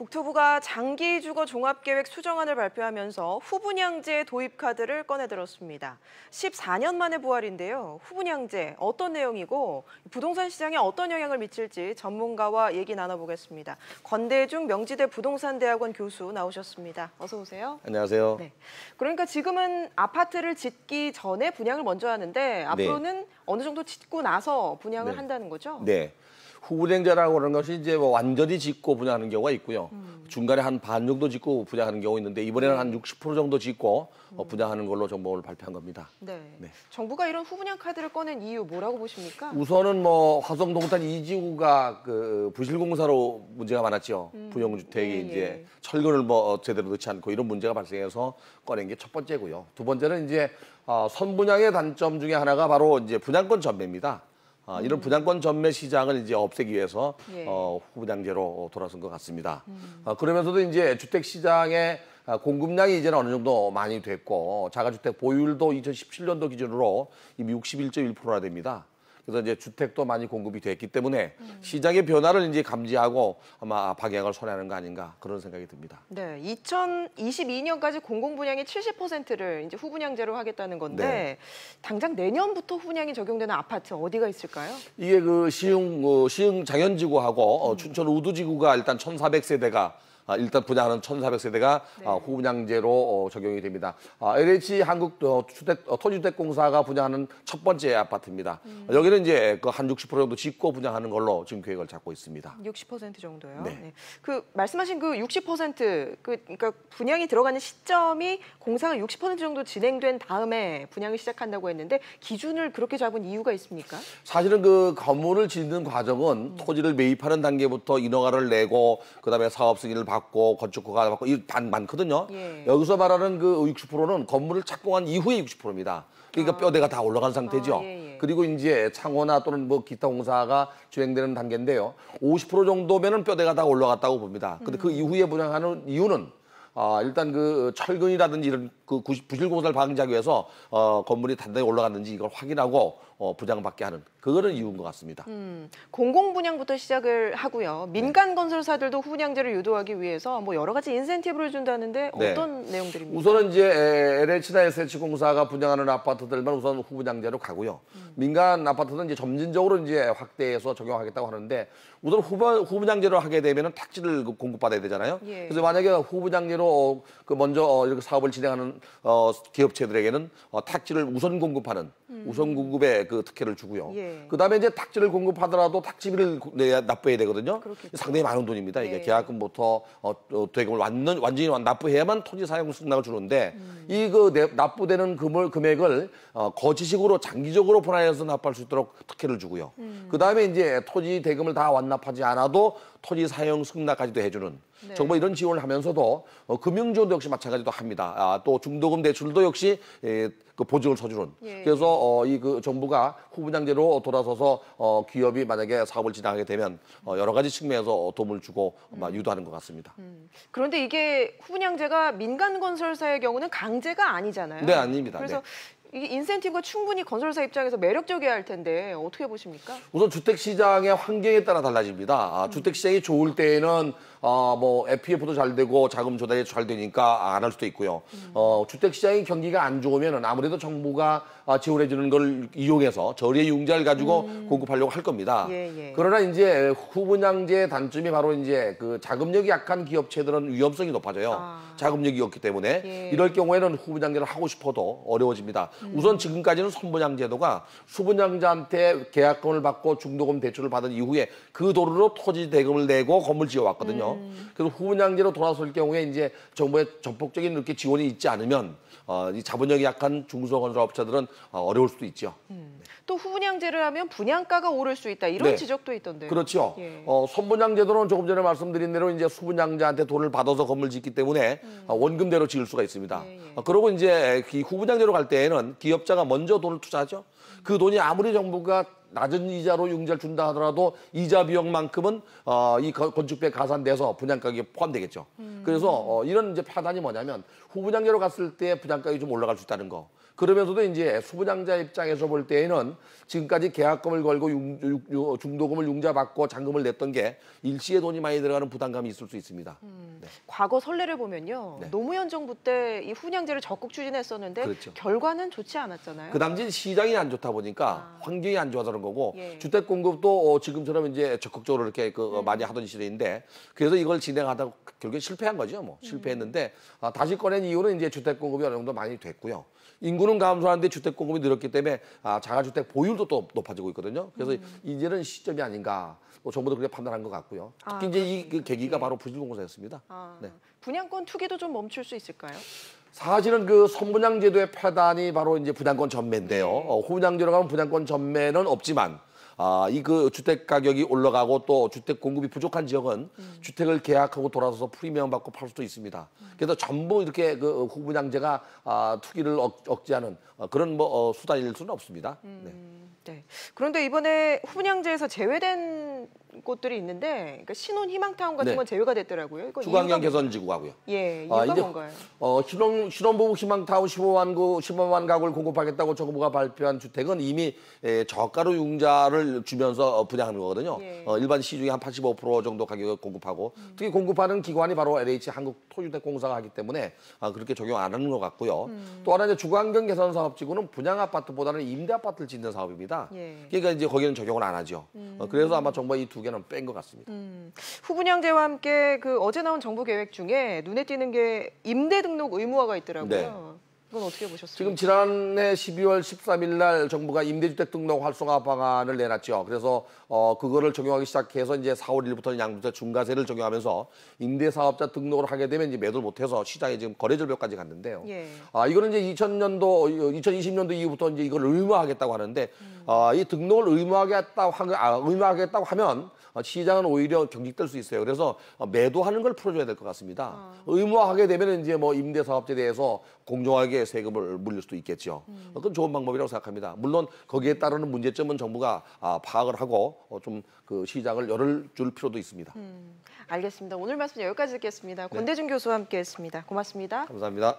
국토부가 장기주거 종합계획 수정안을 발표하면서 후분양제 도입 카드를 꺼내들었습니다. 14년 만에 부활인데요. 후분양제 어떤 내용이고 부동산 시장에 어떤 영향을 미칠지 전문가와 얘기 나눠보겠습니다. 권대중 명지대 부동산대학원 교수 나오셨습니다. 어서 오세요. 안녕하세요. 네. 그러니까 지금은 아파트를 짓기 전에 분양을 먼저 하는데 앞으로는 어느 정도 짓고 나서 분양을 한다는 거죠? 네. 후분양제라고 하는 것이 이제 뭐 완전히 짓고 분양하는 경우가 있고요. 중간에 한 반 정도 짓고 분양하는 경우 있는데 이번에는 한 60% 정도 짓고 분양하는 걸로 정보를 발표한 겁니다. 네. 정부가 이런 후분양 카드를 꺼낸 이유 뭐라고 보십니까? 우선은 뭐 화성동탄 2지구가 그 부실공사로 문제가 많았죠. 분양주택이 이제 철근을 뭐 제대로 넣지 않고 이런 문제가 발생해서 꺼낸 게 첫 번째고요. 두 번째는 이제 선분양의 단점 중에 하나가 바로 이제 분양권 전매입니다. 이런 분양권 전매 시장을 이제 없애기 위해서 후분양제로 돌아선 것 같습니다. 그러면서도 이제 주택 시장의 공급량이 이제는 어느 정도 많이 됐고 자가주택 보유율도 2017년도 기준으로 이미 61.1%나 됩니다. 그래서 이제 주택도 많이 공급이 됐기 때문에 시장의 변화를 이제 감지하고 아마 방향을 선회하는 거 아닌가 그런 생각이 듭니다. 네, 2022년까지 공공분양의 70%를 이제 후분양제로 하겠다는 건데 당장 내년부터 후분양이 적용되는 아파트 어디가 있을까요? 이게 그 시흥 장현지구하고 춘천 우두지구가 일단 1,400세대가 일단 분양하는 1,400세대가 후분양제로 적용이 됩니다. LH 한국 토지주택공사가 분양하는 첫 번째 아파트입니다. 여기는 이제 그 한 60% 정도 짓고 분양하는 걸로 지금 계획을 잡고 있습니다. 60% 정도요? 네. 그 말씀하신 그 60% 그러니까 분양이 들어가는 시점이 공사가 60% 정도 진행된 다음에 분양을 시작한다고 했는데 기준을 그렇게 잡은 이유가 있습니까? 사실은 그 건물을 짓는 과정은 토지를 매입하는 단계부터 인허가를 내고 그다음에 사업 승인을 받고 건축 허가 받고 이 많거든요. 여기서 말하는 그 60%는 건물을 착공한 이후에 60%입니다. 그러니까 뼈대가 다 올라간 상태죠. 그리고 이제 창호나 또는 뭐 기타 공사가 진행되는 단계인데요. 50% 정도면은 뼈대가 다 올라갔다고 봅니다. 근데 그 이후에 분양하는 이유는 일단 그 철근이라든지 이런 그 부실공사를 방지하기 위해서 건물이 단단히 올라갔는지 이걸 확인하고 분양받게 하는 그거는 이유인 것 같습니다. 공공분양부터 시작을 하고요. 민간 건설사들도 후분양제를 유도하기 위해서 뭐 여러 가지 인센티브를 준다는데 어떤 내용들입니까? 우선은 이제 LH나 SH공사가 분양하는 아파트들만 우선 후분양제로 가고요. 민간 아파트는 이제 점진적으로 이제 확대해서 적용하겠다고 하는데 우선 후분양제로 하게 되면은 택지를 공급받아야 되잖아요. 그래서 만약에 후분양제로 그 먼저 이렇게 사업을 진행하는 기업체들에게는 택지를 우선 공급하는 우선 공급의 그 특혜를 주고요. 그다음에 이제 택지를 공급하더라도 택지비를 납부해야 되거든요. 상당히 많은 돈입니다. 이게 계약금부터 대금을 완전히 납부해야만 토지 사용 승낙을 주는데 이 그 납부되는 금액을 거치식으로 장기적으로 분할해서 납부할 수 있도록 특혜를 주고요. 그다음에 이제 토지 대금을 다 완납하지 않아도 토지 사용 승낙까지도 해주는 정부 이런 지원을 하면서도 금융지원도 역시 마찬가지도 합니다. 또 중도금 대출도 역시 그 보증을 서주는. 그래서 이 그 정부가 후분양제로 돌아서서 기업이 만약에 사업을 진행하게 되면 여러 가지 측면에서 도움을 주고 유도하는 것 같습니다. 그런데 이게 후분양제가 민간 건설사의 경우는 강제가 아니잖아요. 네, 아닙니다. 그래서 이게 인센티브가 충분히 건설사 입장에서 매력적이어야 할 텐데 어떻게 보십니까? 우선 주택 시장의 환경에 따라 달라집니다. 주택 시장이 좋을 때에는 뭐 FF도 잘 되고 자금 조달이 잘 되니까 안 할 수도 있고요. 주택 시장의 경기가 안 좋으면 아무래도 정부가 지원해 주는 걸 이용해서 저리의 융자를 가지고 공급하려고 할 겁니다. 그러나 이제 후분양제의 단점이 바로 이제 그 자금력이 약한 기업체들은 위험성이 높아져요. 자금력이 없기 때문에 이럴 경우에는 후분양제를 하고 싶어도 어려워집니다. 우선 지금까지는 선분양제도가 수분양자한테 계약금을 받고 중도금 대출을 받은 이후에 그 돈으로 토지 대금을 내고 건물 지어왔거든요. 그래서 후분양제로 돌아설 경우에 이제 정부의 전폭적인 이렇게 지원이 있지 않으면 이 자본력이 약한 중소건설업체들은 어려울 수도 있죠. 또 후분양제를 하면 분양가가 오를 수 있다 이런 지적도 있던데요. 그렇죠. 선분양제도는 조금 전에 말씀드린 대로 이제 수분양자한테 돈을 받아서 건물 짓기 때문에 원금대로 지을 수가 있습니다. 그리고 이제 후분양제로 갈 때에는 기업자가 먼저 돈을 투자하죠. 그 돈이 아무리 정부가 낮은 이자로 융자를 준다 하더라도 이자 비용만큼은 이 건축비에 가산돼서 분양가격에 포함되겠죠. 그래서 이런 이제 파단이 뭐냐면 후분양제로 갔을 때 분양가격이 좀 올라갈 수 있다는 거. 그러면서도 이제 수분양자 입장에서 볼 때에는 지금까지 계약금을 걸고 중도금을 융자받고 잔금을 냈던 게 일시에 돈이 많이 들어가는 부담감이 있을 수 있습니다. 네. 과거 선례를 보면요. 네. 노무현 정부 때 이 후분양제를 적극 추진했었는데 그렇죠. 결과는 좋지 않았잖아요. 그 당시 시장이 안 좋다 보니까 환경이 안 좋아서 그런 거고 예. 주택 공급도 지금처럼 이제 적극적으로 이렇게 많이 하던 시대인데 그래서 이걸 진행하다가 결국에 실패한 거죠. 뭐 실패했는데 다시 꺼낸 이유는 이제 주택 공급이 어느 정도 많이 됐고요. 인구는 감소하는데 주택 공급이 늘었기 때문에 자가주택 보유율도 또 높아지고 있거든요. 그래서 이제는 시점이 아닌가. 정부도 그렇게 판단한 것 같고요. 특히 이제 이 계기가 바로 부실공사였습니다. 네. 분양권 투기도 좀 멈출 수 있을까요? 사실은 그 선분양제도의 폐단이 바로 이제 분양권 전매인데요. 후분양제로 가면 분양권 전매는 없지만 이 그 주택 가격이 올라가고 또 주택 공급이 부족한 지역은 주택을 계약하고 돌아서서 프리미엄 받고 팔 수도 있습니다. 그래서 전부 이렇게 그 후분양제가 투기를 억제하는 그런 뭐 수단일 수는 없습니다. 네. 네. 그런데 이번에 후분양제에서 제외된 곳들이 있는데, 그러니까 신혼 희망타운 같은 네. 건 제외가 됐더라고요. 이거 주거환경 이유가 개선지구하고요. 예, 이유가 이제 뭔가요? 신혼부부 희망타운 15만 가구를 공급하겠다고 정부가 발표한 주택은 이미 저가로 융자를 주면서 분양하는 거거든요. 예. 일반 시중에 한 85% 정도 가격을 공급하고 특히 공급하는 기관이 바로 LH 한국토주택공사가 하기 때문에 그렇게 적용 안 하는 것 같고요. 또 하나 이제 주거환경 개선 사업지구는 분양 아파트보다는 임대 아파트를 짓는 사업입니다. 예. 그러니까 이제 거기는 적용을 안 하죠. 그래서 아마 정부가 이 두 개는 뺀 것 같습니다. 후분양제와 함께 그 어제 나온 정부 계획 중에 눈에 띄는 게 임대 등록 의무화가 있더라고요. 네. 이건 어떻게 보셨어요? 지금 지난해 12월 13일 날 정부가 임대주택 등록 활성화 방안을 내놨죠. 그래서 그거를 적용하기 시작해서 이제 4월 1일부터는 양도세 중과세를 적용하면서 임대사업자 등록을 하게 되면 이제 매도를 못해서 시장에 지금 거래절벽까지 갔는데요. 예. 이거는 이제 2020년도 이후부터 이제 이걸 의무화하겠다고 하는데 이 등록을 의무화하겠다고 하면 시장은 오히려 경직될 수 있어요. 그래서 매도하는 걸 풀어줘야 될 것 같습니다. 의무화하게 되면 이제 뭐 임대사업자에 대해서 공정하게 세금을 물릴 수도 있겠죠. 그건 좋은 방법이라고 생각합니다. 물론 거기에 따르는 문제점은 정부가 파악을 하고 좀 그 시장을 열어줄 필요도 있습니다. 알겠습니다. 오늘 말씀 여기까지 듣겠습니다. 권대중 교수와 함께했습니다. 고맙습니다. 감사합니다.